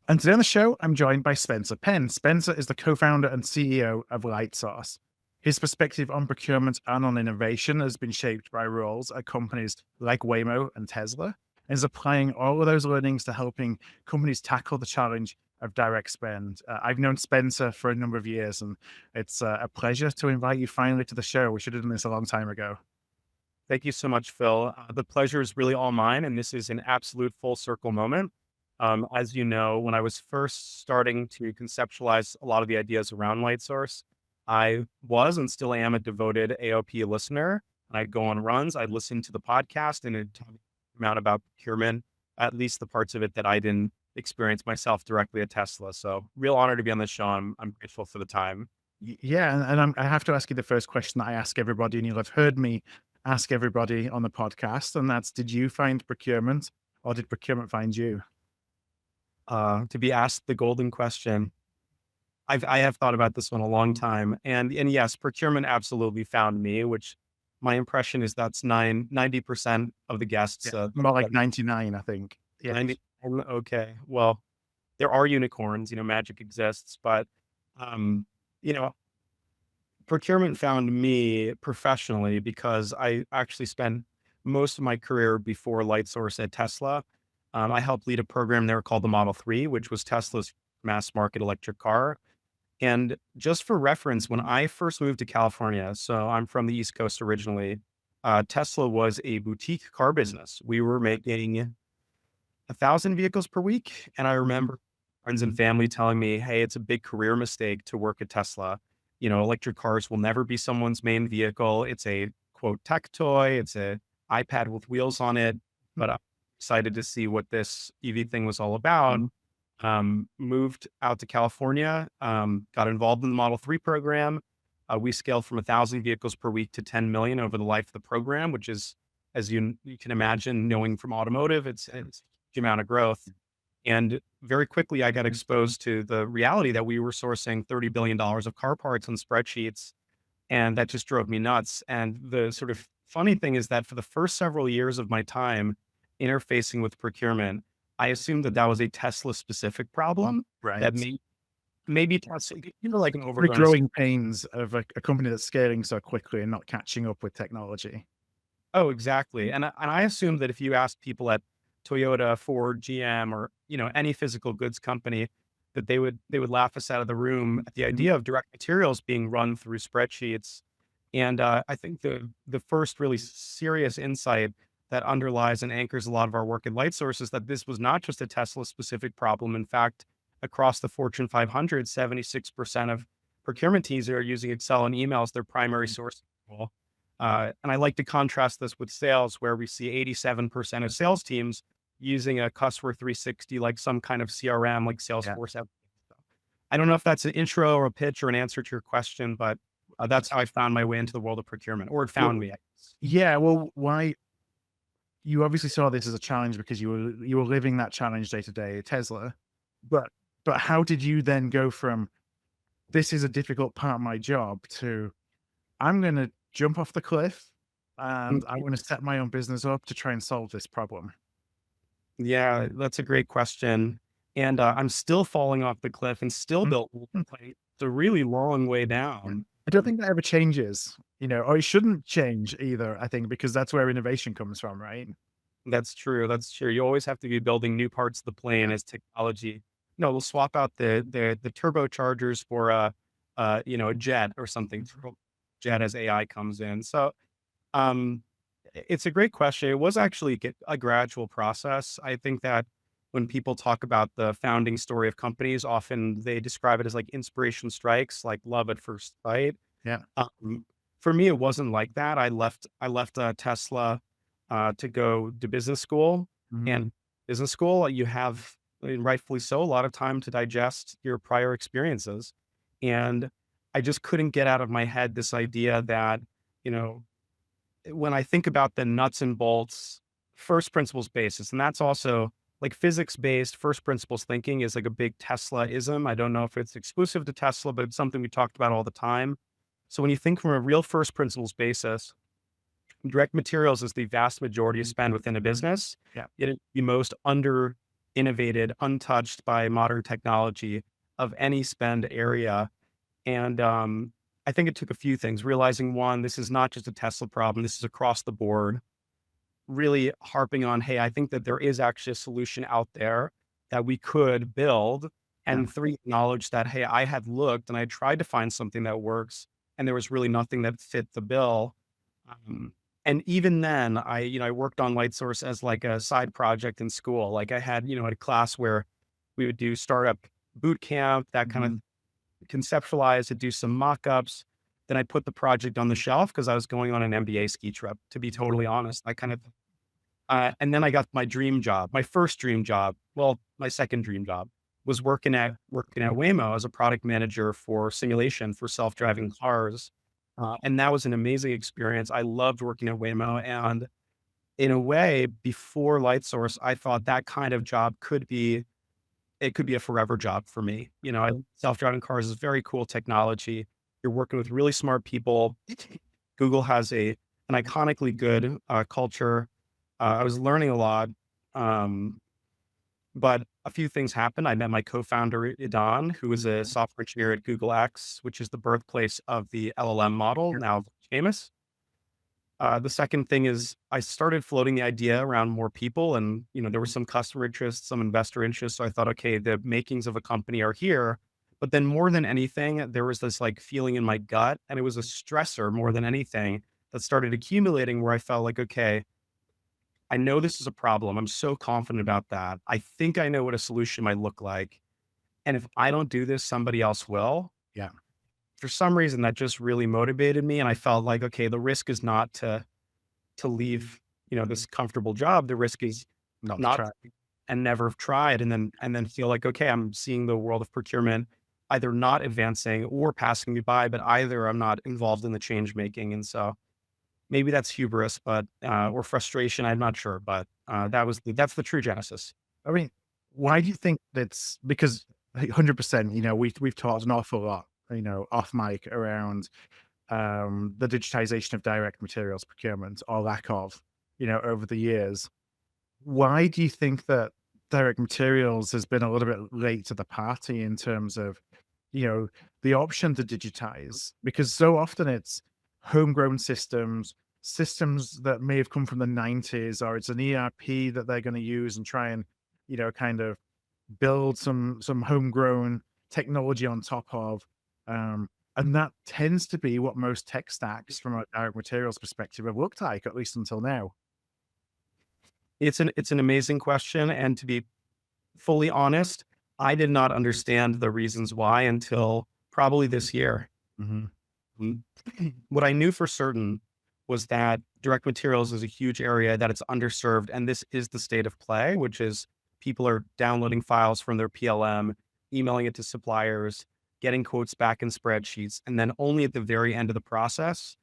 And today on the show, I'm joined by Spencer Penn. Spencer is the co-founder and CEO of LightSource. His perspective on procurement and on innovation has been shaped by roles at companies like Waymo and Tesla, and is applying all of those learnings to helping companies tackle the challenge of direct spend. I've known Spencer for a number of years, and it's a pleasure to invite you finally to the show. We should have done this a long time ago. Thank you so much, Phil. The pleasure is really all mine, and this is an absolute full circle moment. As you know, when I was first starting to conceptualize a lot of the ideas around LightSource, I was and still am a devoted AOP listener. I'd go on runs, I'd listen to the podcast, and it'd talk amount about procurement, at least the parts of it that I didn't experience myself directly at Tesla. So, real honor to be on the show. I'm grateful for the time. Yeah, I have to ask you the first question that I ask everybody, and you'll have heard me ask everybody on the podcast, and that's: Did you find procurement, or did procurement find you? To be asked the golden question, I have thought about this one a long time, and yes, procurement absolutely found me, which my impression is that's 90% of the Yeah, guests. more like That 99, I think. Yeah. 90. Okay, well, there are unicorns. Magic exists, but um, you know, procurement found me professionally because I actually spent most of my career before LightSource at Tesla. I helped lead a program there called the Model 3, which was Tesla's mass market electric car. And just for reference, when I first moved to California, so I'm from the East Coast originally, Tesla was a boutique car business. We were making 1,000 vehicles per week. And I remember friends and family telling me, hey, it's a big career mistake to work at Tesla. Electric cars will never be someone's main vehicle. It's a quote tech toy. It's a iPad with wheels on it. But I'm excited to see what this EV thing was all about. Moved out to California, got involved in the Model 3 program. We scaled from 1,000 vehicles per week to 10 million over the life of the program, which is, as you can imagine, knowing from automotive, it's a huge amount of growth. And very quickly, I got exposed to the reality that we were sourcing $30 billion of car parts on spreadsheets. And that just drove me nuts. And the sort of funny thing is that for the first several years of my time interfacing with procurement, I assumed that that was a Tesla specific problem that Right. maybe Tesla, like an The overdone. growing pains of a company that's scaling so quickly and not catching up with technology. Oh, exactly. And I assumed that if you asked people at Toyota, Ford, GM, or any physical goods company, that they would laugh us out of the room at the Mhm. idea of direct materials being run through spreadsheets. And I think the first really serious insight that underlies and anchors a lot of our work at LightSource is that this was not just a Tesla specific problem. In fact, across the Fortune 500, 76% of procurement teams are using Excel and email as their primary source tool. And I like to contrast this with sales, where we see 87% of sales teams using a customer 360, like some kind of CRM, like Yeah. Salesforce. I don't know if that's an intro or a pitch or an answer to your question, but that's how I found my way into the world of procurement, or it found Well, me, I guess. yeah, well, why you obviously saw this as a challenge because you were living that challenge day to day at Tesla. But but how did you then go from, "This is a difficult part of my job," to, "I'm gonna jump off the cliff, and I wanna set my own business up to try and solve this problem"? Yeah, that's a great question. And I'm still falling off the cliff and still Mm. building the plane. It's a really long way down. I don't think that ever changes, or it shouldn't change either, I think, because that's where innovation comes from, right? That's true. That's true. You always have to be building new parts of the plane Yeah. as technology. We'll swap out the turbochargers for a jet or something. Jet as AI comes in. So um, it's a great question. It was actually a gradual process. I think that when people talk about the founding story of companies, often they describe it as like inspiration strikes, like love at first sight. Yeah. Um, for me, it wasn't like that. I left Tesla to go to business school, Mhm. and business school, you have, and rightfully so, a lot of time to digest your prior experiences. And I just couldn't get out of my head this idea that, you know, when I think about the nuts and bolts, first principles basis, and that's also like physics based first principles thinking is like a big Tesla ism. I don't know if it's exclusive to Tesla, but it's something we talked about all the time. So when you think from a real first principles basis, direct materials is the vast majority of spend within a business. Yeah. It is the most underutilized. innovated, untouched by modern technology of any spend area. And I think it took a few things, realizing one, this is not just a Tesla problem, this is across the board, really harping on, hey, I think that there is actually a solution out there that we could build. Yeah. And three, acknowledge that, hey, I had looked and I tried to find something that works, and there was really nothing that fit the bill. Um, and even then, I worked on LightSource as like a side project in school. Like I had, a class where we would do startup boot camp, that kind Mhm. of conceptualize it, do some mock-ups. Then I put the project on the shelf because I was going on an MBA ski trip, to be totally honest. And then I got my dream job, my first dream job. Well, my second dream job was working at Waymo as a product manager for simulation for self-driving cars. And that was an amazing experience. I loved working at Waymo. And in a way, before LightSource, I thought that kind of job could be a forever job for me. Self-driving cars is very cool technology. You're working with really smart people. Google has an iconically good culture. I was learning a lot. Um, but a few things happened. I met my co-founder, Idan, who is a software engineer at Google X, which is the birthplace of the LLM model, now famous. The second thing is I started floating the idea around more people, and there was some customer interest, some investor interest. So I thought, okay, the makings of a company are here. But then more than anything, there was this like feeling in my gut, and it was a stressor more than anything that started accumulating where I felt like, okay, I know this is a problem. I'm so confident about that. I think I know what a solution might look like. And if I don't do this, somebody else will. Yeah. For some reason, that just really motivated me. And I felt like, okay, the risk is not to leave, this comfortable job. The risk is Not to not try. and never have tried. And then feel like, okay, I'm seeing the world of procurement either not advancing or passing me by, but either I'm not involved in the change making. And so maybe that's hubris, but or frustration. I'm not sure, but that's the true genesis. I mean, why do you think that's because 100%, we've talked an awful lot, off mic around the digitization of direct materials procurement or lack of, over the years. Why do you think that direct materials has been a little bit late to the party in terms of, you know, the option to digitize? Because so often it's homegrown systems that may have come from the 90s, or it's an ERP that they're going to use and try and, kind of build some homegrown technology on top of. Um, and that tends to be what most tech stacks from a direct materials perspective have looked like, at least until now. It's an amazing question, and to be fully honest, I did not understand the reasons why until probably this year. Hmm. Mm. What I knew for certain was that direct materials is a huge area, that it's underserved, and this is the state of play, which is people are downloading files from their PLM, emailing it to suppliers, getting quotes back in spreadsheets, and then only at the very end of the process,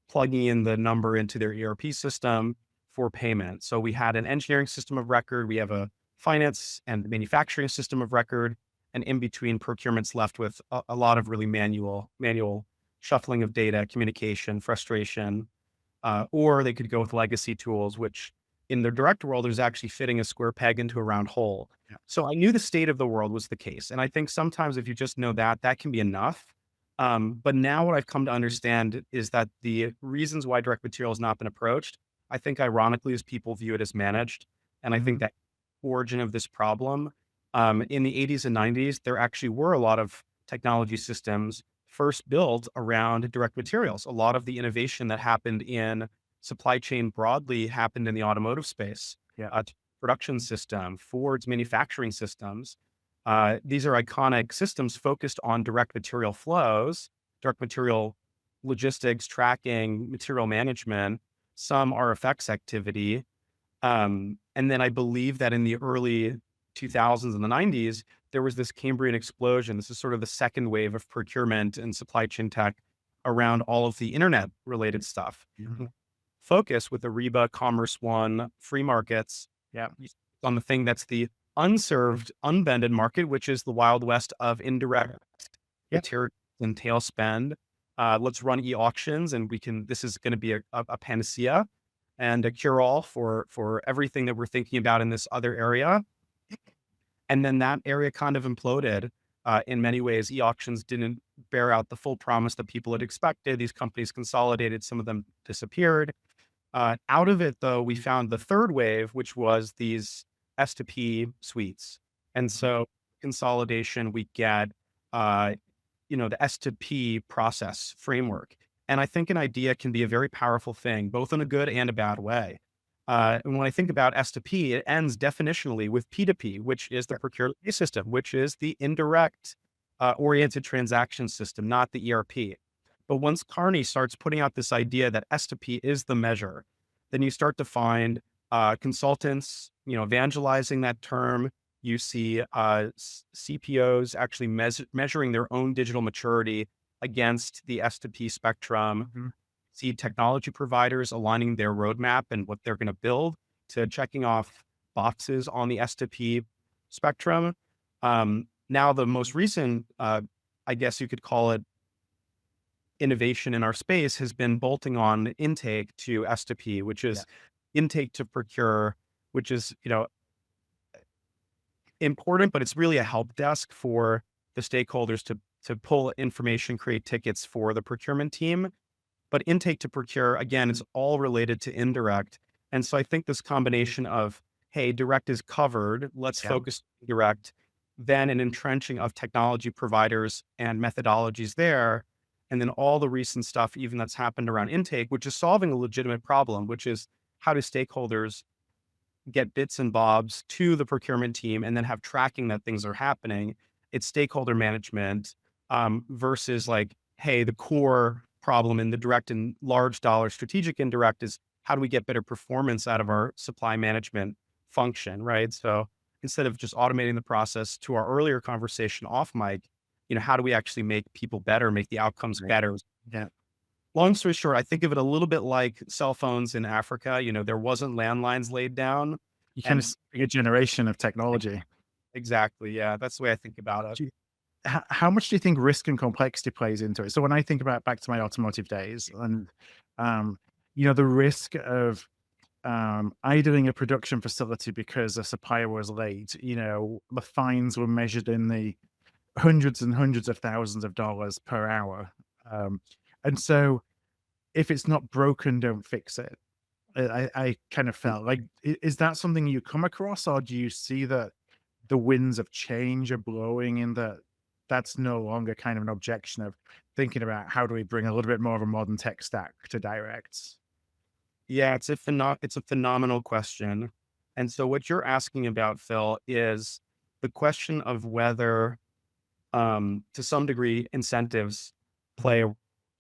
plugging in the number into their ERP system for payment. So we had an engineering system of record, we have a finance and manufacturing system of record, and in between, procurement's left with a lot of really manual shuffling of data, communication, frustration, or they could go with legacy tools, which in the direct world is actually fitting a square peg into a round hole. Yeah. So I knew the state of the world was the case. And I think sometimes if you just know that, that can be enough. But now what I've come to understand is that the reasons why direct material has not been approached, I think ironically, is people view it as managed. And I think Mhm. that origin of this problem, in the 80s and 90s, there actually were a lot of technology systems first built around direct materials. A lot of the innovation that happened in supply chain broadly happened in the automotive space. Yeah. Production system, Ford's manufacturing systems. These are iconic systems focused on direct material flows, direct material logistics, tracking, material management, some RFX activity. And then I believe that in the early 2000s and the 90s, there was this Cambrian explosion. This is sort of the second wave of procurement and supply chain tech around all of the internet related stuff. Mhm. Focus with Ariba, Commerce One, free markets Yeah. on the thing that's the unserved, unbended market, which is the wild west of indirect Yeah. material and tail spend. Let's run e-auctions, and this is going to be a panacea and a cure-all for everything that we're thinking about in this other area. And then that area kind of imploded. In many ways, e-auctions didn't bear out the full promise that people had expected. These companies consolidated, some of them disappeared. Out of it, though, we found the third wave, which was these S2P suites. And so consolidation, we get, uh, the S2P process framework. And I think an idea can be a very powerful thing, both in a good and a bad way. And when I think about S2P, it ends definitionally with P2P, which is the procure-to-pay system, which is the indirect oriented transaction system, not the ERP. But once Carney starts putting out this idea that S2P is the measure, then you start to find consultants, evangelizing that term. You see CPOs actually measuring their own digital maturity against the S2P spectrum. Mhm. See technology providers aligning their roadmap and what they're going to build to checking off boxes on the S2P spectrum. Now, the most recent, I guess you could call it, innovation in our space has been bolting on intake to S2P, which Yeah. is intake to procure, which is, important, but it's really a help desk for the stakeholders to pull information, create tickets for the procurement team. But intake to procure, again, it's all related to indirect. And so I think this combination of, hey, direct is covered, let's Yeah. focus on direct, then an entrenching of technology providers and methodologies there, and then all the recent stuff, even that's happened around intake, which is solving a legitimate problem, which is how do stakeholders get bits and bobs to the procurement team and then have tracking that things are happening. It's stakeholder management versus like, hey, the core problem in the direct and large dollar strategic indirect is how do we get better performance out of our supply management function, right? So instead of just automating the process, to our earlier conversation off mic, how do we actually make people better, make the outcomes Right. better? Yeah. Long story short, I think of it a little bit like cell phones in Africa. There wasn't landlines laid down. You kind of And see a generation of technology. exactly, yeah, that's the way I think about it. Do you- how much do you think risk and complexity plays into it? So when I think about back to my automotive days and, um, the risk of idling a production facility because a supplier was late, the fines were measured in the hundreds and hundreds of thousands of dollars per hour. Um, and so if it's not broken, don't fix it. I kind of felt like, is that something you come across, or do you see that the winds of change are blowing in that that's no longer kind of an objection of thinking about how do we bring a little bit more of a modern tech stack to directs? Yeah, it's a phenomenal question. And so what you're asking about, Phil, is the question of whether, to some degree, incentives play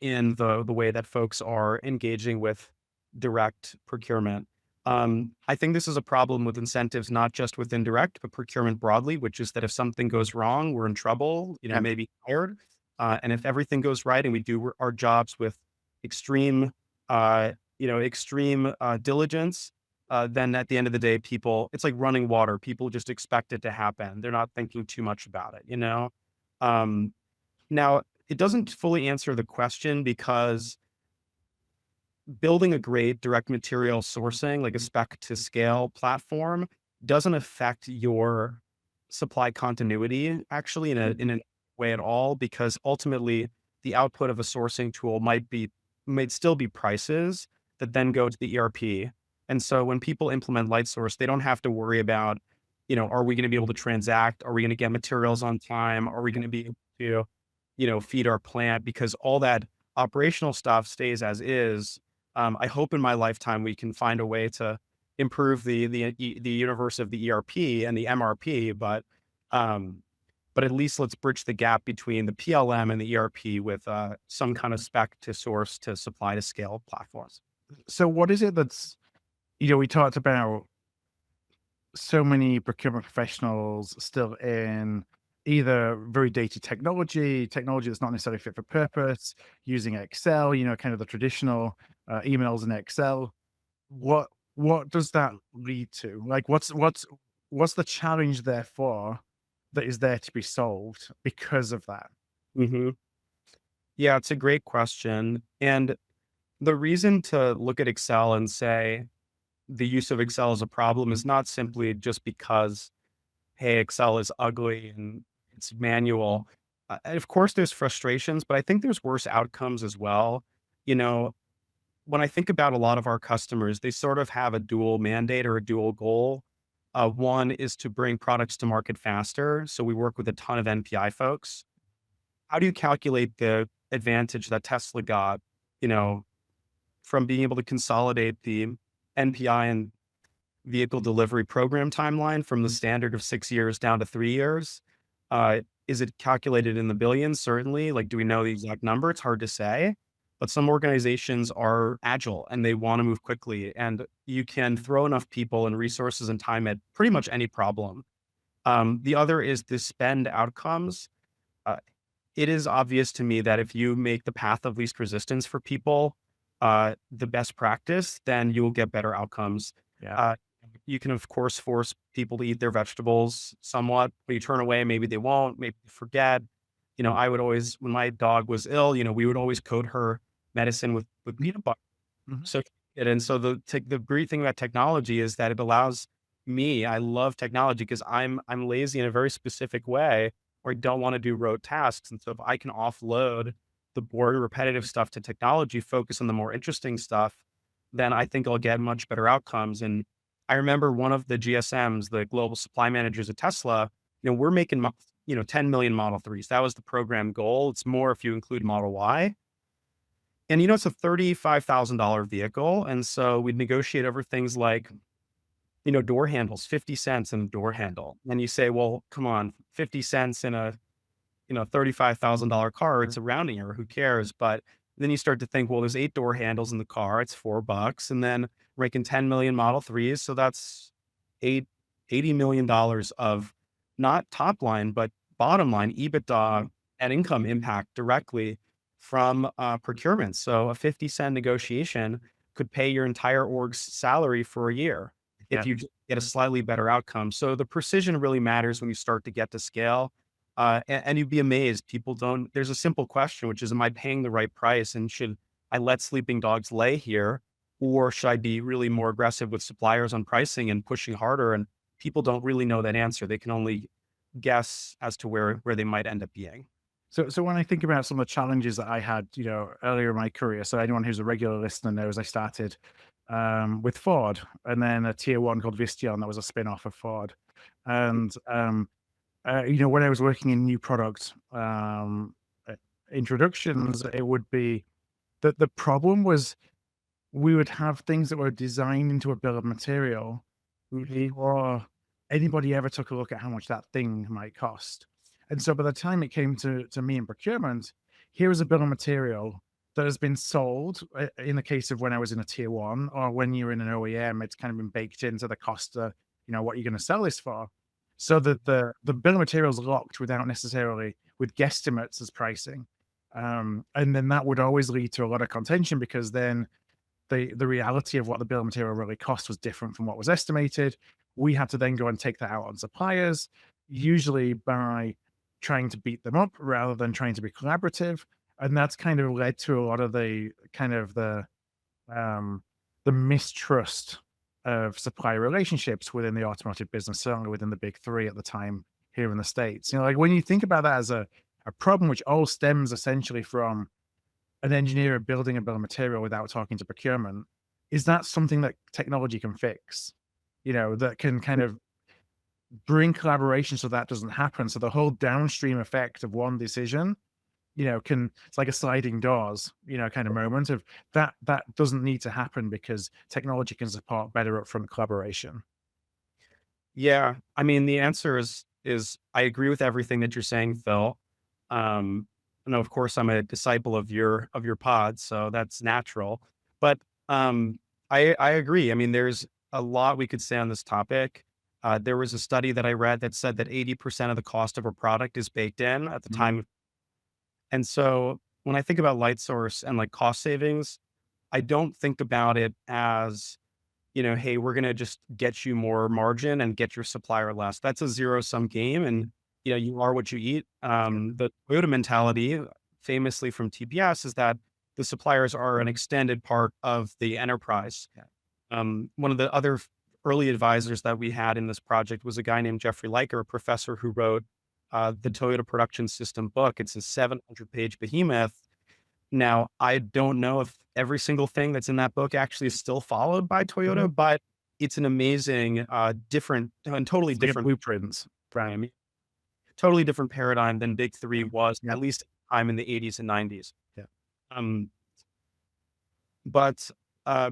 in the way that folks are engaging with direct procurement. I think this is a problem with incentives, not just with indirect, but procurement broadly, which is that if something goes wrong, we're in trouble, Yeah. maybe hired. And if everything goes right and we do our jobs with extreme, diligence, then at the end of the day, it's like running water. People just expect it to happen. They're not thinking too much about it. Um, Now, it doesn't fully answer the question because building a great direct material sourcing, like a spec-to-scale platform, doesn't affect your supply continuity actually in a way at all, because ultimately the output of a sourcing tool might still be prices that then go to the ERP. And so when people implement LightSource, they don't have to worry about, are we going to be able to transact? Are we going to get materials on time? Are we going to be able to, feed our plant? Because all that operational stuff stays as is. I hope in my lifetime we can find a way to improve the universe of the ERP and the MRP, but at least let's bridge the gap between the PLM and the ERP with some kind of spec to source to supply to scale platforms. So what is it that's, we talked about so many procurement professionals still in either very dated technology that's not necessarily fit for purpose, using Excel, kind of the traditional emails in Excel. What does that lead to? Like, what's the challenge therefore that is there to be solved because of that? hmm Yeah, it's a great question. And the reason to look at Excel and say the use of Excel is a problem is not simply just because, hey, Excel is ugly and it's manual. And of course, there's frustrations, but I think there's worse outcomes as well. You know, when I think about a lot of our customers, they sort of have a dual mandate or a dual goal. One is to bring products to market faster. So we work with a ton of NPI folks. How do you calculate the advantage that Tesla got, you know, from being able to consolidate the NPI and vehicle delivery program timeline from the standard of 6 years down to 3 years? Is it calculated in the billions? Certainly. Like, do we know the exact number? It's hard to say. But some organizations are agile and they want to move quickly, and you can throw enough people and resources and time at pretty much any problem. The other is the spend outcomes. Uh, it is obvious to me that if you make the path of least resistance for people the best practice, then you will get better outcomes. Yeah. Uh, you can, of course, force people to eat their vegetables somewhat. When you turn away, maybe they won't, maybe they forget. I would always, when my dog was ill, we would always coat her medicine with peanut butter. Mhm. So, and so the great thing about technology is that it allows me, I love technology because I'm lazy in a very specific way, or I don't want to do rote tasks. And so if I can offload the boring, repetitive stuff to technology, focus on the more interesting stuff, then I think I'll get much better outcomes. And I remember one of the GSMs, the global supply managers at Tesla, we're making, 10 million Model 3s. That was the program goal. It's more if you include Model Y. And, it's a $35,000 vehicle. And so we'd negotiate over things like, door handles, 50 cents in a door handle. And you say, well, come on, 50 cents in a, $35,000 car, it's a rounding error. Who cares? But then you start to think, well, there's 8 door handles in the car. It's $4. And then we're making 10 million Model 3s. So that's $80 million of not top line, but bottom line, EBITDA and income impact directly from procurement. So a 50-cent negotiation could pay your entire org's salary for a year Yeah. if you get a slightly better outcome. So the precision really matters when you start to get to scale. And you'd be amazed. People don't, there's a simple question, which is, am I paying the right price? And should I let sleeping dogs lay here? Or should I be really more aggressive with suppliers on pricing and pushing harder? And people don't really know that answer. They can only guess as to where they might end up being. So when I think about some of the challenges that I had, earlier in my career, so anyone who's a regular listener knows I started with Ford, and then a tier one called Visteon that was a spin-off of Ford. And when I was working in new product uh, introductions, it would be that the problem was we would have things that were designed into a bill of material before anybody ever took a look at how much that thing might cost. And so by the time it came to me in procurement, here is a bill of material that has been sold in the case of when I was in a tier one, or when you're in an OEM, it's kind of been baked into the cost of, what you're going to sell this for. So that the bill of materials locked without necessarily with guesstimates as pricing. And then that would always lead to a lot of contention, because then the reality of what the bill of material really cost was different from what was estimated. We had to then go and take that out on suppliers, usually by trying to beat them up rather than trying to be collaborative. And that's kind of led to a lot of um, the mistrust of supplier relationships within the automotive business, certainly within the big three at the time here in the States. Like when you think about that as a problem, which all stems essentially from an engineer building a bill of material without talking to procurement, is that something that technology can fix? That can kind of bring collaboration so that doesn't happen. So the whole downstream effect of one decision, it's like a sliding doors, kind of moment of that doesn't need to happen because technology can support better upfront collaboration. Yeah. I mean, the answer is I agree with everything that you're saying, Phil. Um, of course I'm a disciple of your pod, so that's natural. But I agree. I mean, there's a lot we could say on this topic. There was a study that I read that said that 80% of the cost of a product is baked in at the Mhm. time. And so when I think about LightSource and like cost savings, I don't think about it as, hey, we're going to just get you more margin and get your supplier less. That's a zero sum game. And, you are what you eat. The Toyota mentality, famously from TPS, is that the suppliers are an extended part of the enterprise. Yeah. One of the other early advisors that we had in this project was a guy named Jeffrey Liker, a professor who wrote the Toyota Production System book. It's a 700-page behemoth. Now, I don't know if every single thing that's in that book actually is still followed by Mhm. Toyota, but it's an amazing, different and totally Clear different blueprints. Right. paradigm, totally different paradigm than Big Three was, Yeah. at least at the time in the 80s and 90s. Yeah. Um, but uh,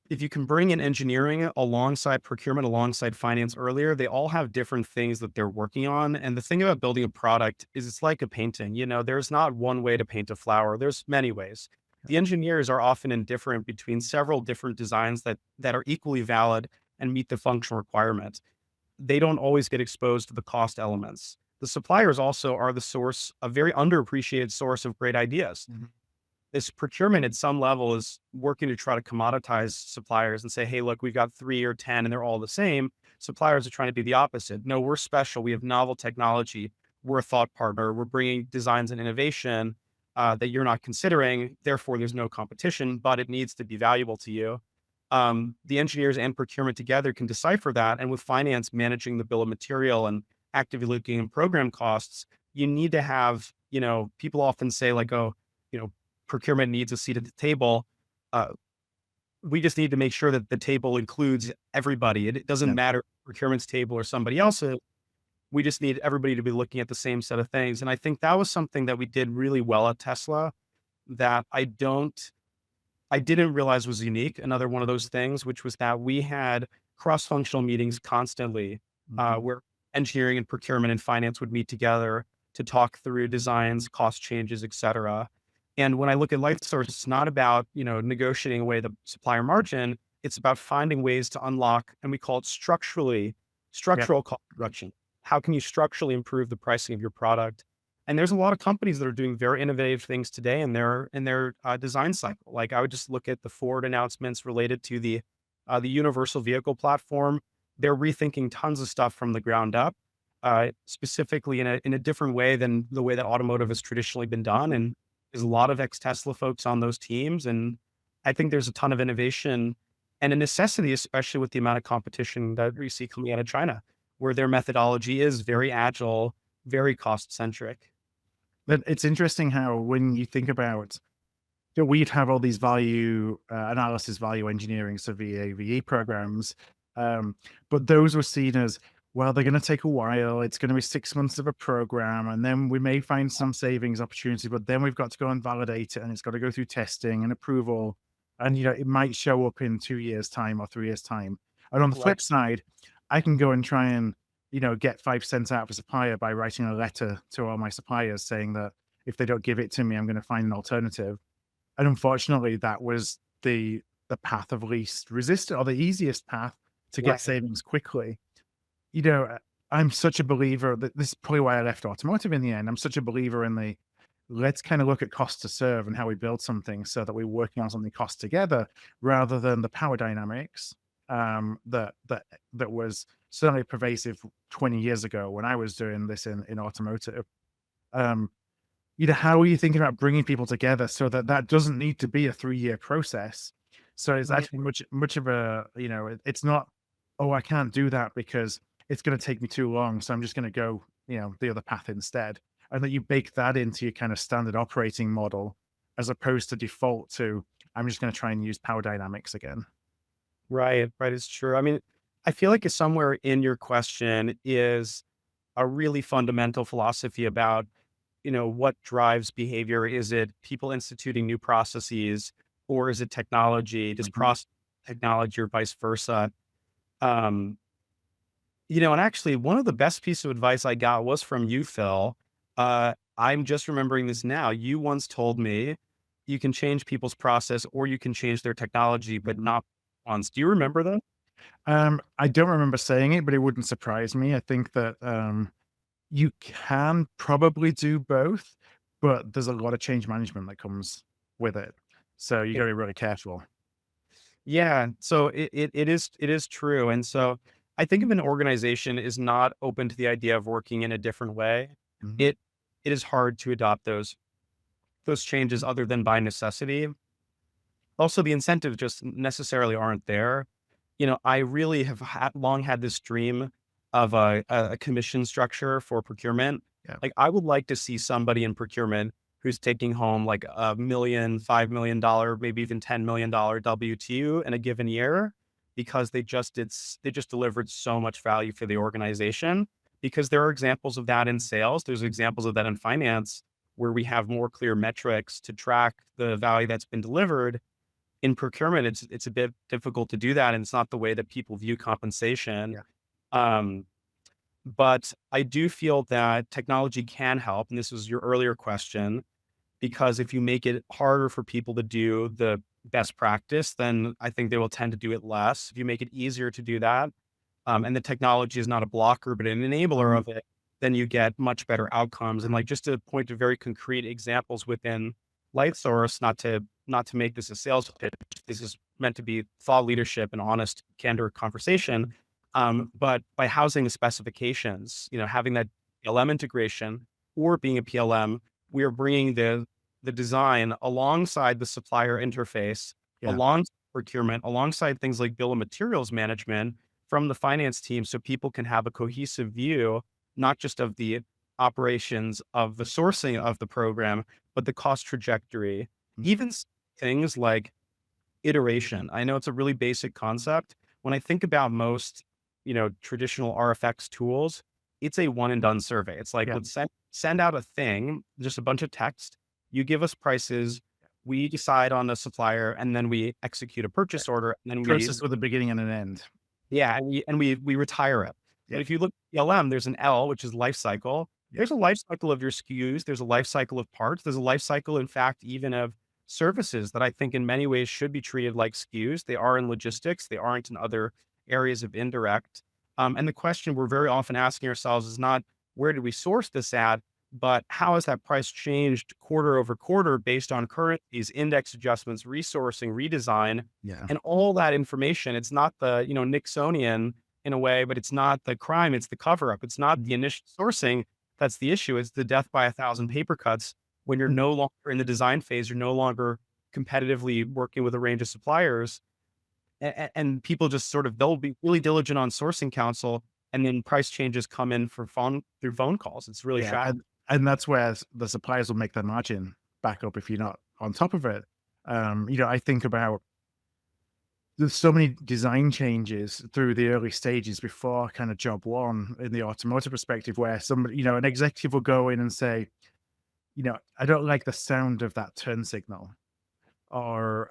if you can bring in engineering alongside procurement, alongside finance earlier, they all have different things that they're working on. And the thing about building a product is it's like a painting. There's not one way to paint a flower. There's many ways. The engineers are often indifferent between several different designs that are equally valid and meet the functional requirement. They don't always get exposed to the cost elements. The suppliers also are the source, a very underappreciated source of great ideas. Mhm. This procurement at some level is working to try to commoditize suppliers and say, hey, look, we've got 3 or 10 and they're all the same. Suppliers are trying to do the opposite. No, we're special. We have novel technology. We're a thought partner. We're bringing designs and innovation that you're not considering. Therefore, there's no competition, but it needs to be valuable to you. The engineers and procurement together can decipher that. And with finance managing the bill of material and actively looking at program costs, you need to have, people often say like, oh, you know, procurement needs a seat at the table. Uh, we just need to make sure that the table includes everybody. It doesn't Yeah. matter if procurement's table or somebody else's. We just need everybody to be looking at the same set of things. And I think that was something that we did really well at Tesla that I didn't realize was unique. Another one of those things, which was that we had cross-functional meetings constantly, Mhm. where engineering and procurement and finance would meet together to talk through designs, cost changes, et cetera. And when I look at LightSource, it's not about, negotiating away the supplier margin. It's about finding ways to unlock, and we call it Yeah. structural cost reduction. How can you structurally improve the pricing of your product? And there's a lot of companies that are doing very innovative things today in their design cycle. Like I would just look at the Ford announcements related to the universal vehicle platform. They're rethinking tons of stuff from the ground up, specifically in a different way than the way that automotive has traditionally been done. And there's a lot of ex Tesla folks on those teams, and I think there's a ton of innovation and a necessity, especially with the amount of competition that we see coming out of China, where their methodology is very agile, very cost centric. But it's interesting how when you think about we'd have all these value analysis, value engineering, so VAVE programs, um, but those were seen as well. They're going to take a while. It's going to be 6 months of a program, and then we may find some savings opportunity. But then we've got to go and validate it, and it's got to go through testing and approval. And it might show up in 2 years' time or 3 years' time. And on the Right. flip side, I can go and try and get 5 cents out of a supplier by writing a letter to all my suppliers saying that if they don't give it to me, I'm going to find an alternative. And unfortunately, that was the path of least resistance or the easiest path to get Right. savings quickly. You know, uh, I'm such a believer that this is probably why I left automotive in the end. I'm such a believer in the let's kind of look at cost to serve and how we build something so that we're working on something cost together rather than the power dynamics that was certainly pervasive 20 years ago when I was doing this in automotive. Um, how are you thinking about bringing people together so that that doesn't need to be a 3-year process? So it's Right. actually much of a, it's not, oh, I can't do that because it's going to take me too long. So I'm just going to go, the other path instead. And that you bake that into your kind of standard operating model as opposed to default to, I'm just going to try and use power dynamics again. Right. Right. It's true. I mean, I feel like somewhere in your question is a really fundamental philosophy about, what drives behavior. Is it people instituting new processes, or is it technology? Does Mhm. process technology or vice versa? Um, and actually, one of the best pieces of advice I got was from you, Phil. I'm just remembering this now. You once told me you can change people's process or you can change their technology, but not once. Do you remember that? I don't remember saying it, but it wouldn't surprise me. I think that you can probably do both, but there's a lot of change management that comes with it. So you Yeah. gotta be really careful. Yeah. So it is true. And so I think if an organization is not open to the idea of working in a different way, Mhm. it it is hard to adopt those changes other than by necessity. Also, the incentives just necessarily aren't there. I really have long had this dream of a commission structure for procurement. Yeah. Like, I would like to see somebody in procurement who's taking home like $1 million, $5 million, maybe even $10 million W2 in a given year because they just delivered so much value for the organization. Because there are examples of that in sales. There's examples of that in finance where we have more clear metrics to track the value that's been delivered. In procurement, it's a bit difficult to do that, and it's not the way that people view compensation. Yeah. Um, but I do feel that technology can help, and this was your earlier question, because if you make it harder for people to do the best practice, then I think they will tend to do it less. If you make it easier to do that, and the technology is not a blocker, but an enabler of it, then you get much better outcomes. And like just to point to very concrete examples within LightSource, not to make this a sales pitch. This is meant to be thought leadership and honest, candor conversation. But by housing the specifications, having that PLM integration or being a PLM, we are bringing the design alongside the supplier interface, Yeah. alongside procurement, alongside things like bill of materials management from the finance team, so people can have a cohesive view, not just of the operations of the sourcing of the program, but the cost trajectory, Mm. even things like iteration. I know it's a really basic concept. When I think about most, traditional RFX tools, it's a one and done survey. It's like, Yeah. let's send out a thing, just a bunch of text. You give us prices. We decide on the supplier, and then we execute a purchase order, and then Process with a beginning and an end. yeah, and we retire it. Yeah. But if you look at PLM, there's an L, which is life cycle. Yeah. There's a life cycle of your SKUs. There's a life cycle of parts. There's a life cycle, in fact, even of services that I think in many ways should be treated like SKUs. They are in logistics. They aren't in other areas of indirect. And the question we're very often asking ourselves is not where did we source this at, but how has that price changed quarter over quarter based on currencies, index adjustments, resourcing, redesign, Yeah. and all that information. It's not the, Nixonian in a way, but it's not the crime. It's the cover up. It's not the initial sourcing. That's the issue. It's the death by 1,000 paper cuts when you're no longer in the design phase. You're no longer competitively working with a range of suppliers. And people just they'll be really diligent on sourcing counsel. And then price changes come in through phone calls. It's really Yeah. shocking. And that's where the suppliers will make their margin back up if you're not on top of it. I think about there's so many design changes through the early stages before kind of job one in the automotive perspective, where somebody, an executive will go in and say, I don't like the sound of that turn signal, or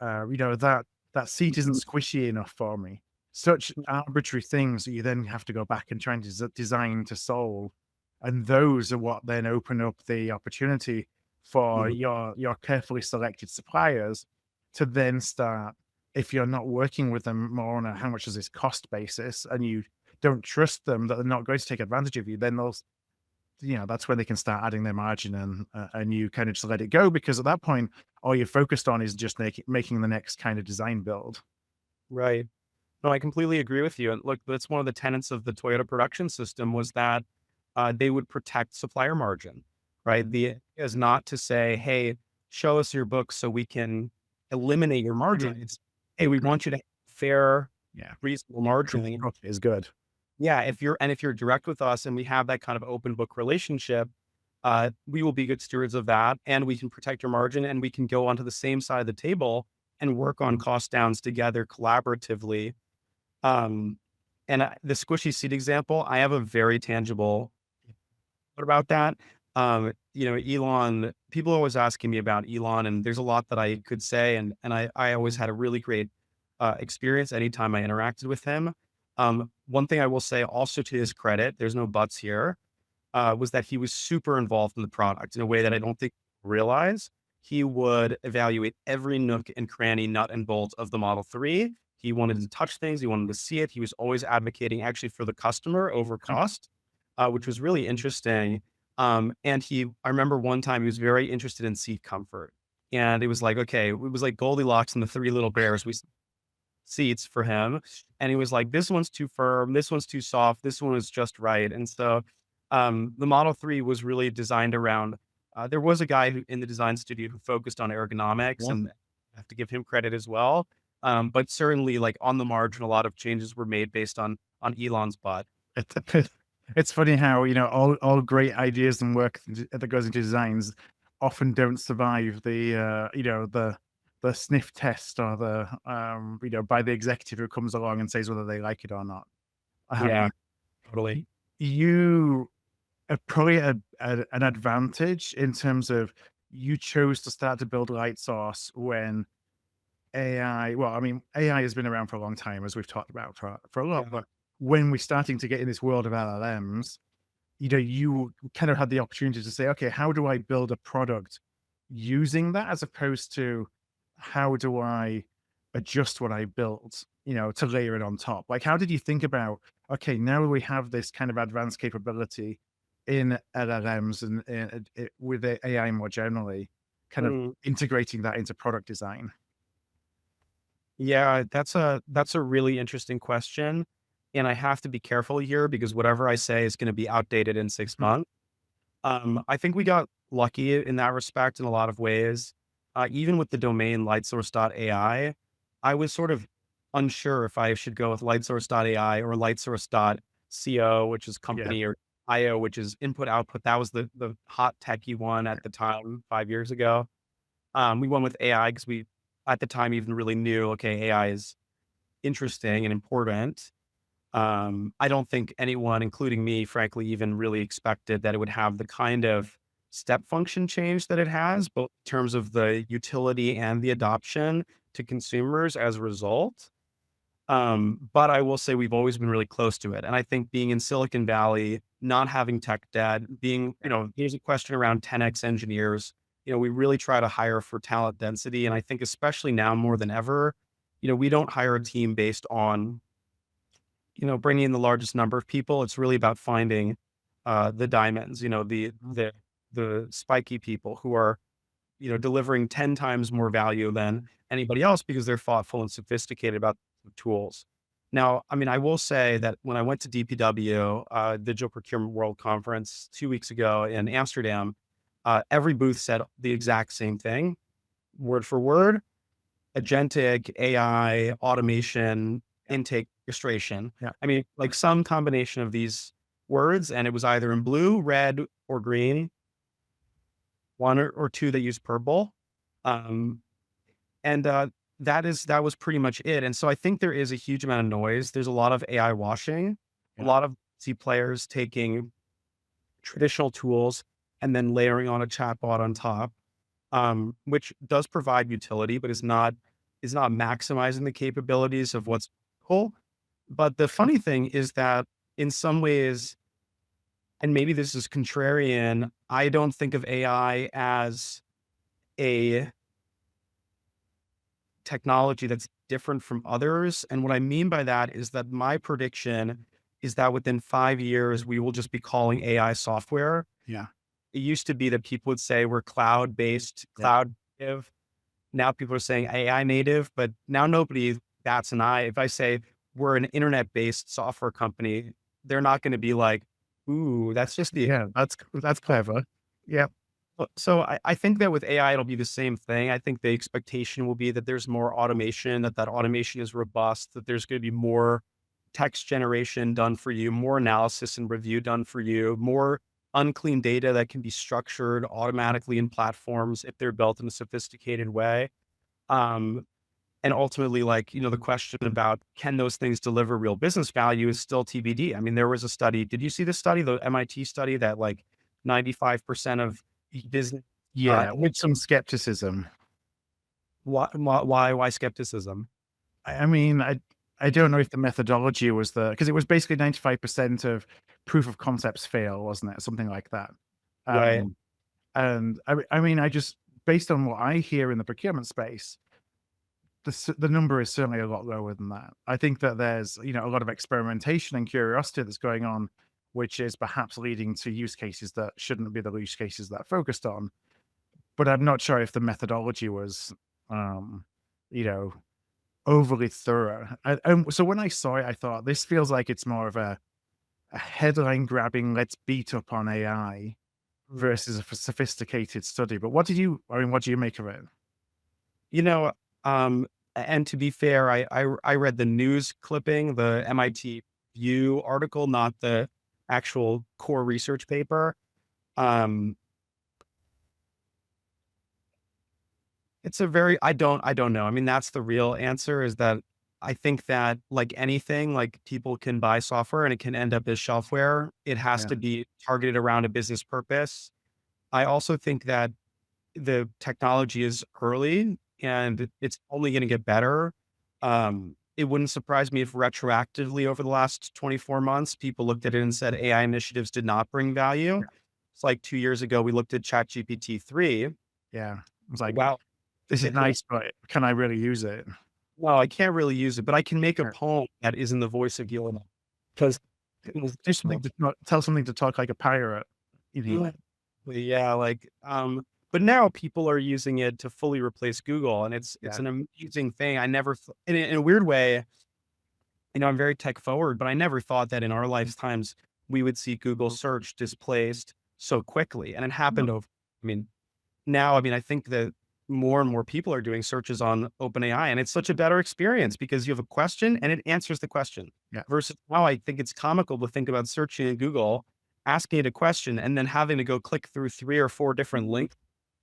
that seat isn't squishy enough for me. Such arbitrary things that you then have to go back and try and design to solve, and those are what then open up the opportunity for Mhm. your carefully selected suppliers to then start. If you're not working with them more on a how much does this cost basis, and you don't trust them that they're not going to take advantage of you, then that's when they can start adding their margin, and you kind of just let it go, because at that point, all you're focused on is just making the next kind of design build. Right. No, I completely agree with you. And look, that's one of the tenets of the Toyota production system was that they would protect supplier margin, right? The idea is not to say, hey, show us your books so we can eliminate your margin. It's, hey, we want you to have fair, Yeah, reasonable margin. profit is good. Yeah, if you're direct with us and we have that kind of open book relationship, we will be good stewards of that, and we can protect your margin, and we can go onto the same side of the table and work on cost downs together collaboratively. Um, and the squishy seat example, I have a very tangible what about that. Elon. People are always asking me about Elon, and there's a lot that I could say, and I always had a really great experience anytime I interacted with him. One thing I will say, also to his credit, there's no buts here, was that he was super involved in the product in a way that I don't think people realize. He would evaluate every nook and cranny, nut and bolt of the Model 3. He wanted to touch things. He wanted to see it. He was always advocating actually for the customer over cost, which was really interesting. I remember one time he was very interested in seat comfort. And it was like, okay, it was like Goldilocks and the Three Little Bears. We seats for him. And he was like, this one's too firm, this one's too soft, this one is just right. And so the Model 3 was really designed around, there was a guy in the design studio who focused on ergonomics, Yeah. and I have to give him credit as well. But certainly like on the margin, a lot of changes were made based on Elon's butt. It's it's funny how, all great ideas and work that goes into designs often don't survive the sniff test or by the executive who comes along and says whether they like it or not. Yeah, Um, totally. you probably an advantage in terms of you chose to start to build LightSource when well, I mean, AI has been around for a long time, as we've talked about for a lot, Yeah. but when we're starting to get in this world of LLMs, you kind of had the opportunity to say, okay, how do I build a product using that as opposed to how do I adjust what I built, to layer it on top? Like, how did you think about, okay, now we have this kind of advanced capability in LLMs and with the AI more generally, kind of Mm. integrating that into product design? Yeah, that's a really interesting question. And I have to be careful here because whatever I say is going to be outdated in 6 months. I think we got lucky in that respect in a lot of ways. Even with the domain lightsource.ai, I was sort of unsure if I should go with lightsource.ai or lightsource.co, which is Yeah. company, or IO, which is input output. That was the hot techie one at the time 5 years ago. We went with AI because we, at the time, even really knew, okay, AI is interesting and important. I don't think anyone, including me, frankly, even really expected that it would have the kind of step function change that it has, both in terms of the utility and the adoption to consumers as a result. But I will say we've always been really close to it. And I think being in Silicon Valley, not having tech debt, here's a question around 10x engineers. We really try to hire for talent density. And I think especially now more than ever, we don't hire a team based on, bringing in the largest number of people. It's really about finding the diamonds, the spiky people who are, delivering 10 times more value than anybody else because they're thoughtful and sophisticated about the tools. Now, I mean, I will say that when I went to DPW, Digital Procurement World Conference 2 weeks ago in Amsterdam, every booth said the exact same thing, word for word: agentic AI, automation, intake orchestration. Yeah. I mean, like some combination of these words, and it was either in blue, red, or green, one or two that use purple. Um, and that was pretty much it. And so I think there is a huge amount of noise. There's a lot of AI washing, a Yeah. lot of C players taking traditional tools and then layering on a chatbot on top, which does provide utility, but is not maximizing the capabilities of what's cool. But the funny thing is that in some ways, and maybe this is contrarian, I don't think of AI as a technology that's different from others. And what I mean by that is that my prediction is that within 5 years, we will just be calling AI software. Yeah. It used to be that people would say we're cloud based, Yeah. cloud native. Now people are saying AI native, but now nobody bats an eye. If I say we're an internet based software company, they're not going to be like, ooh, that's just the. Yeah. That's clever. Yeah. So I think that with AI, it'll be the same thing. I think the expectation will be that there's more automation, that automation is robust, that there's going to be more text generation done for you, more analysis and review done for you, more unclean data that can be structured automatically in platforms if they're built in a sophisticated way. Um, and ultimately, like, the question about can those things deliver real business value is still TBD. I mean, there was a study. Did you see the study, the MIT study, that like 95% of business, uh, Yeah. With some skepticism. why skepticism? I mean, I don't know if the methodology was because it was basically 95% of proof of concepts fail, wasn't it? Something like that. Right. Um, and I mean, I just based on what I hear in the procurement space, the number is certainly a lot lower than that. I think that there's, a lot of experimentation and curiosity that's going on, which is perhaps leading to use cases that shouldn't be the use cases that are focused on. But I'm not sure if the methodology was, um, you know, overly thorough. So when I saw it, I thought this feels like it's more of a headline grabbing, let's beat up on AI Mm. versus a sophisticated study. But I mean, what do you make of it? You know, And to be fair, I read the news clipping, the MIT View article, not the actual core research paper. Um, it's a very I don't know. I mean, that's the real answer is that I think that like anything, like people can buy software and it can end up as shelfware. It has Yeah. to be targeted around a business purpose. I also think that the technology is early and it's only going to get better. It wouldn't surprise me if retroactively over the last 24 months, people looked at it and said AI initiatives did not bring value. Yeah. It's like 2 years ago, we looked at ChatGPT 3. Yeah. It's like, Wow. this is nice, but can I really use it? Well, I can't really use it, but I can make a Yeah. poem that is in the voice of Yelena because Do something to tell something to talk like a pirate. You know? yeah, like, but now people are using it to fully replace Google, and it's Yeah. an amazing thing. I never, in a weird way, I'm very tech forward, but I never thought that in our lifetimes we would see Google search displaced so quickly, and it happened over. I mean, now, I mean, I think that more and more people are doing searches on OpenAI, and it's such a better experience because you have a question and it answers the question. Yeah. Versus now, I think it's comical to think about searching in Google, asking it a question, and then having to go click through 3 or 4 different link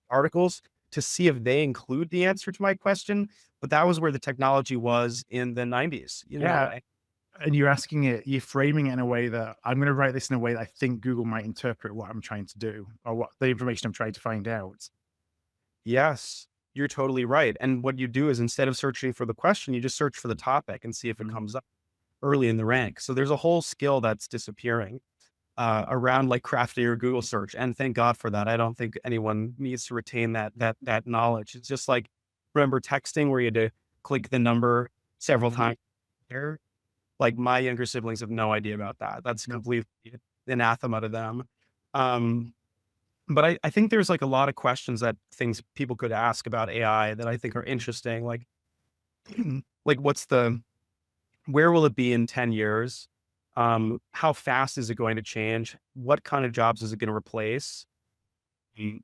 articles to see if they include the answer to my question. But that was where the technology was in the 90s. Yeah. And you're framing it in a way that I'm going to write this in a way that I think Google might interpret what I'm trying to do or what the information I'm trying to find out. Yes, you're totally right. And what you do is instead of searching for the question, you just search for the topic and see if it Mhm. comes up early in the rank. So there's a whole skill that's disappearing around like crafting your Google search. And thank God for that. I don't think anyone needs to retain that knowledge. It's just like remember texting where you had to click the number several Mhm. times there. Like my younger siblings have no idea about that. That's No. completely anathema to them. Um, but I think there's like a lot of questions that things people could ask about AI that I think are interesting. Like where will it be in 10 years? How fast is it going to change? What kind of jobs is it going to replace? Mm.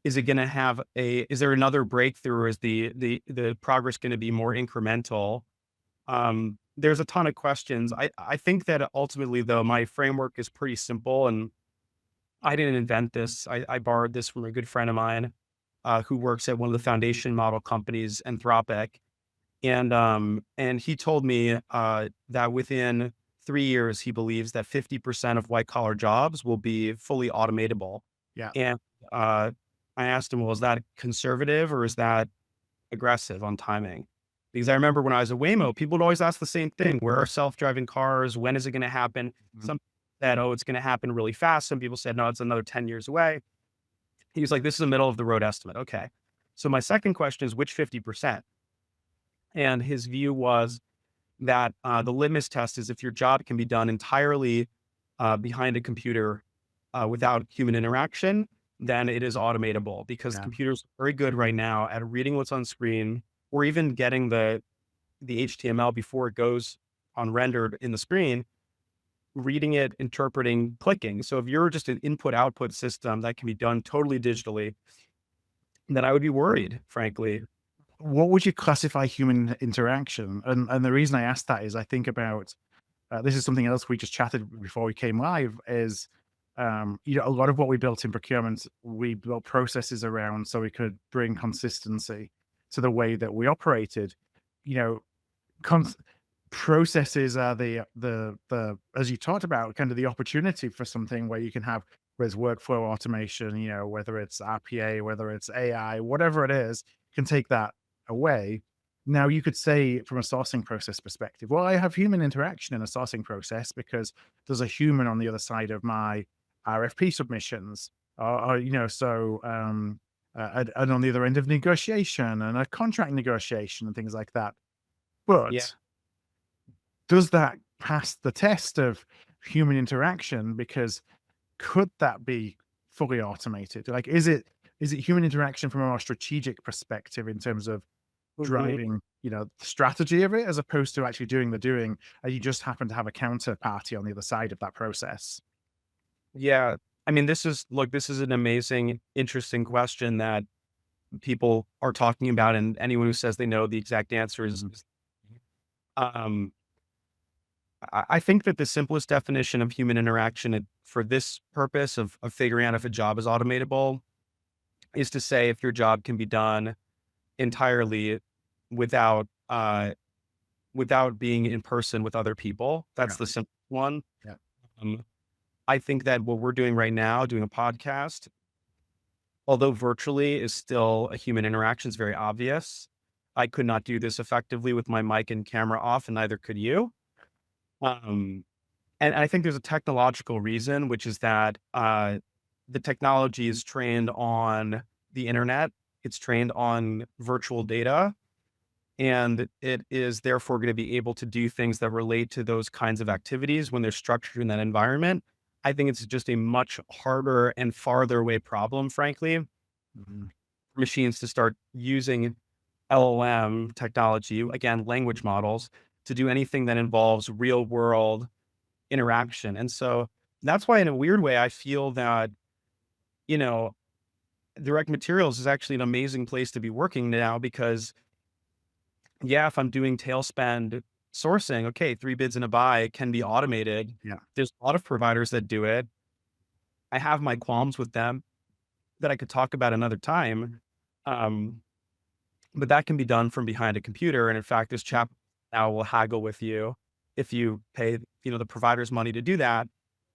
Is it going to have is there another breakthrough? Or is the progress going to be more incremental? There's a ton of questions. I think that ultimately though, my framework is pretty simple and I didn't invent this. I borrowed this from a good friend of mine who works at one of the foundation model companies, Anthropic, and he told me that within 3 years, he believes that 50% of white collar jobs will be fully automatable. Yeah. And uh, I asked him, well, is that conservative or is that aggressive on timing? Because I remember when I was at Waymo, people would always ask the same thing: where are self-driving cars? When is it going to happen? Mhm. Some said, oh, it's going to happen really fast. Some people said, no, it's another 10 years away. He was like, this is a middle of the road estimate. Okay. So my second question is which 50%? And his view was that the litmus test is if your job can be done entirely behind a computer without human interaction, then it is automatable because Yeah. computers are very good right now at reading what's on screen or even getting the HTML before it goes on rendered in the screen, reading it, interpreting, clicking. So if you're just an input output system that can be done totally digitally, then I would be worried, frankly. What would you classify human interaction? And the reason I asked that is I think about this is something else we just chatted before we came live is a lot of what we built in procurement, we built processes around so we could bring consistency to the way that we operated. You know, cons- processes are the as you talked about, kind of the opportunity for something where you can have whether it's workflow automation, whether it's RPA, whether it's AI, whatever it is, can take that away. Now you could say from a sourcing process perspective, well, I have human interaction in a sourcing process because there's a human on the other side of my RFP submissions, and on the other end of negotiation and a contract negotiation and things like that. Yeah. But does that pass the test of human interaction? Because could that be fully automated? Like, is it human interaction from a more strategic perspective in terms of Mhm. driving, the strategy of it as opposed to actually doing the doing, and you just happen to have a counterparty on the other side of that process? Yeah. I mean, this is an amazing, interesting question that people are talking about, and anyone who says they know the exact answer um, I think that the simplest definition of human interaction for this purpose of figuring out if a job is automatable is to say if your job can be done entirely without without being in person with other people. Yeah. That's the simple one. Yeah. Um, I think that what we're doing right now, doing a podcast, although virtually is still a human interaction, is very obvious. I could not do this effectively with my mic and camera off, and neither could you. Um, and I think there's a technological reason, which is that the technology is trained on the internet. It's trained on virtual data, and it is therefore going to be able to do things that relate to those kinds of activities when they're structured in that environment. I think it's just a much harder and farther away problem, frankly, Mhm. for machines to start using LLM technology, again, language models, to do anything that involves real world interaction. And so that's why, in a weird way, I feel that, you know, direct materials is actually an amazing place to be working now because, yeah, if I'm doing tail spend sourcing, okay, three bids and a buy can be automated. Yeah. There's a lot of providers that do it. I have my qualms with them that I could talk about another time. Um, but that can be done from behind a computer. And in fact, this chap now will haggle with you if you pay, the provider's money to do that.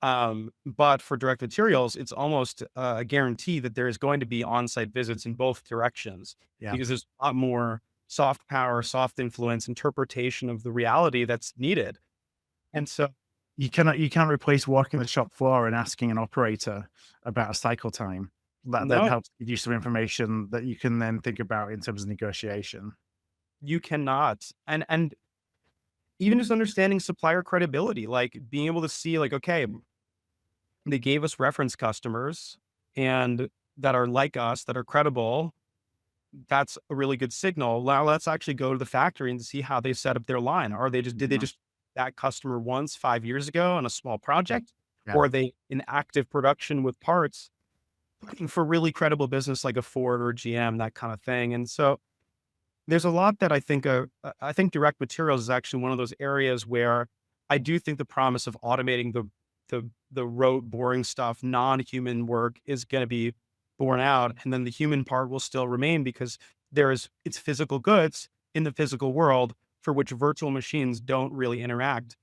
But for direct materials, it's almost a guarantee that there is going to be on-site visits in both directions Yeah. because there's a lot more soft power, soft influence, interpretation of the reality that's needed. And so, You can't replace walking the shop floor and asking an operator about a cycle time. That then no, helps give you some information that you can then think about in terms of negotiation. you cannot. And even just understanding supplier credibility, like being able to see, like, okay, they gave us reference customers and that are like us, that are credible. That's a really good signal. Now let's actually go to the factory and see how they set up their line. Did they Mhm. just that customer once 5 years ago on a small project? Yeah. Or are they in active production with parts looking for really credible business like a Ford or a GM, that kind of thing? And so there's a lot that I think direct materials is actually one of those areas where I do think the promise of automating the rote, boring stuff, non-human work is going to be borne out, and then the human part will still remain because it's physical goods in the physical world for which virtual machines don't really interact.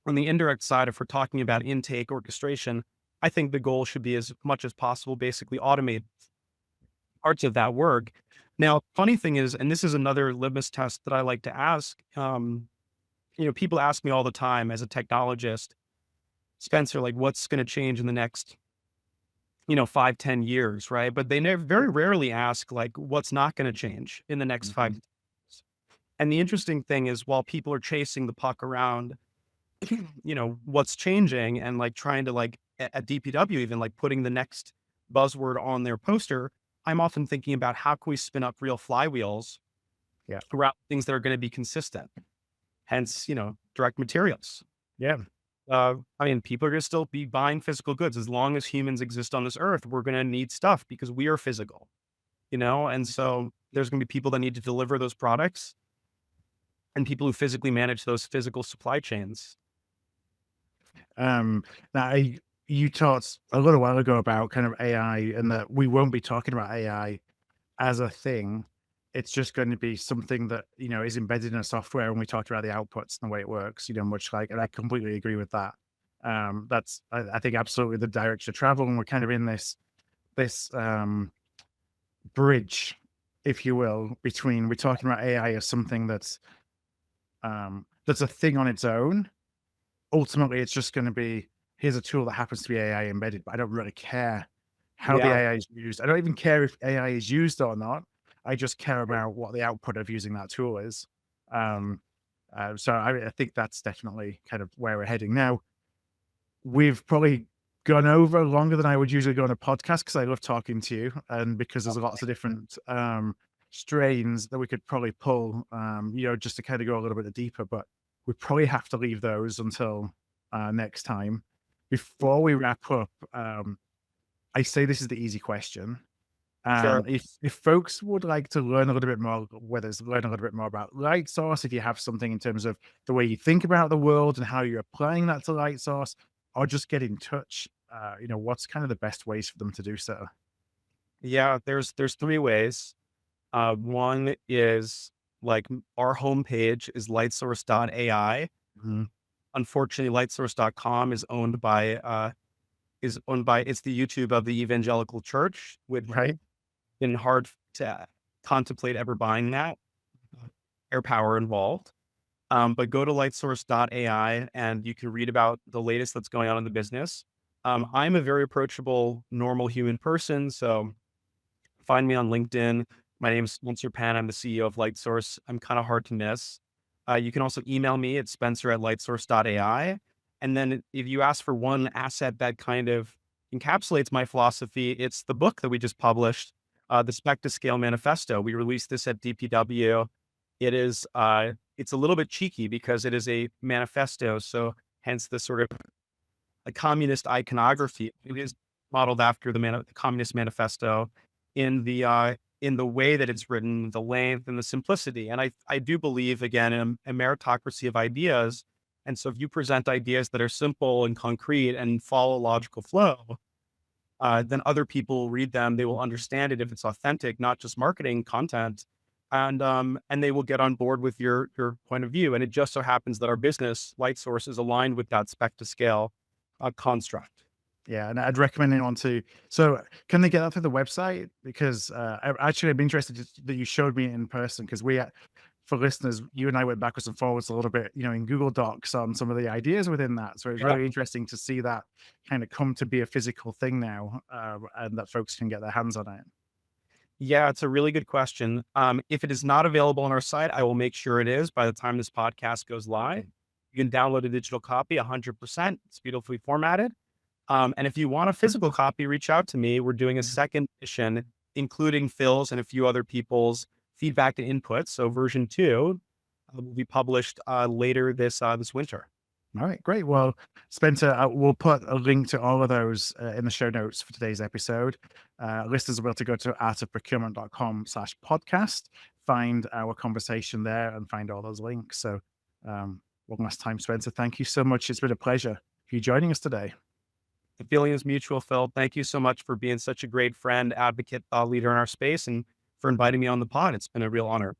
On the indirect side, if we're talking about intake orchestration, I think the goal should be as much as possible, basically automate parts of that work. Now, funny thing is, and this is another litmus test that I like to ask, people ask me all the time as a technologist, Spencer, like, what's going to change in the next, 5, 10 years, right? But they never, very rarely ask, like, what's not going to change in the next Mhm. 5 years. And the interesting thing is, while people are chasing the puck around, what's changing and like trying to like at DPW, even like putting the next buzzword on their poster, I'm often thinking about how can we spin up real flywheels Yeah. around things that are going to be consistent. Hence, direct materials. Yeah. I mean, people are going to still be buying physical goods as long as humans exist on this earth. We're going to need stuff because we are physical, and so there's going to be people that need to deliver those products and people who physically manage those physical supply chains. Um, now you talked a little while ago about kind of AI and that we won't be talking about AI as a thing. It's just going to be something that, is embedded in a software and we talked about the outputs and the way it works, much like, and I completely agree with that. That's, I think absolutely the direction of travel. And we're kind of in this bridge, if you will, between we're talking about AI as something that's a thing on its own. Ultimately, it's just going to be, here's a tool that happens to be AI embedded, but I don't really care how the Yeah. AI is used. I don't even care if AI is used or not. I just care about what the output of using that tool is. Um, so I think that's definitely kind of where we're heading now. We've probably gone over longer than I would usually go on a podcast because I love talking to you and because there's lots of different strains that we could probably pull, just to kind of go a little bit deeper. But we probably have to leave those until next time. Before we wrap up, I say this is the easy question. And Sure. if folks would like to learn a little bit more, whether it's learn a little bit more about LightSource, if you have something in terms of the way you think about the world and how you're applying that to LightSource, or just get in touch, what's kind of the best ways for them to do so? Yeah, there's three ways. One is like our homepage is lightsource.ai. Mhm. Unfortunately, lightsource.com is owned by it's the YouTube of the evangelical church, which Right? been hard to contemplate ever buying that. Air power involved. But go to lightsource.ai and you can read about the latest that's going on in the business. I'm a very approachable, normal human person. So find me on LinkedIn. My name is Spencer Penn. I'm the CEO of LightSource. I'm kind of hard to miss. You can also email me at spencer@lightsource.ai. And then if you ask for one asset that kind of encapsulates my philosophy, it's the book that we just published, the Spec-to-Scale Manifesto. We released this at DPW. It's a little bit cheeky because it is a manifesto. So hence the sort of a communist iconography. It is modeled after the Communist Manifesto in the way that it's written, the length and the simplicity. And I do believe again in a meritocracy of ideas. And so if you present ideas that are simple and concrete and follow logical flow, then other people read them. They will understand it if it's authentic, not just marketing content, and they will get on board with your point of view. And it just so happens that our business, LightSource, is aligned with that spec to scale construct. Yeah, and I'd recommend anyone to. So, can they get that through the website? Because I'm interested that you showed me in person. Because for listeners, you and I went backwards and forwards a little bit, in Google Docs on some of the ideas within that. So it's Yeah. really interesting to see that kind of come to be a physical thing now, and that folks can get their hands on it. Yeah, it's a really good question. If it is not available on our site, I will make sure it is by the time this podcast goes live. You can download a digital copy 100%. It's beautifully formatted. And if you want a physical copy, reach out to me. We're doing a second edition, including Phil's and a few other people's feedback and input. So version 2 will be published later this winter. All right, great. Well, Spencer, we'll put a link to all of those in the show notes for today's episode. Listeners will be able to go to artofprocurement.com/podcast, find our conversation there and find all those links. So, one last time, Spencer, thank you so much. It's been a pleasure for you joining us today. The feeling is mutual, Phil. Thank you so much for being such a great friend, advocate, thought leader in our space, and for inviting me on the pod. It's been a real honor.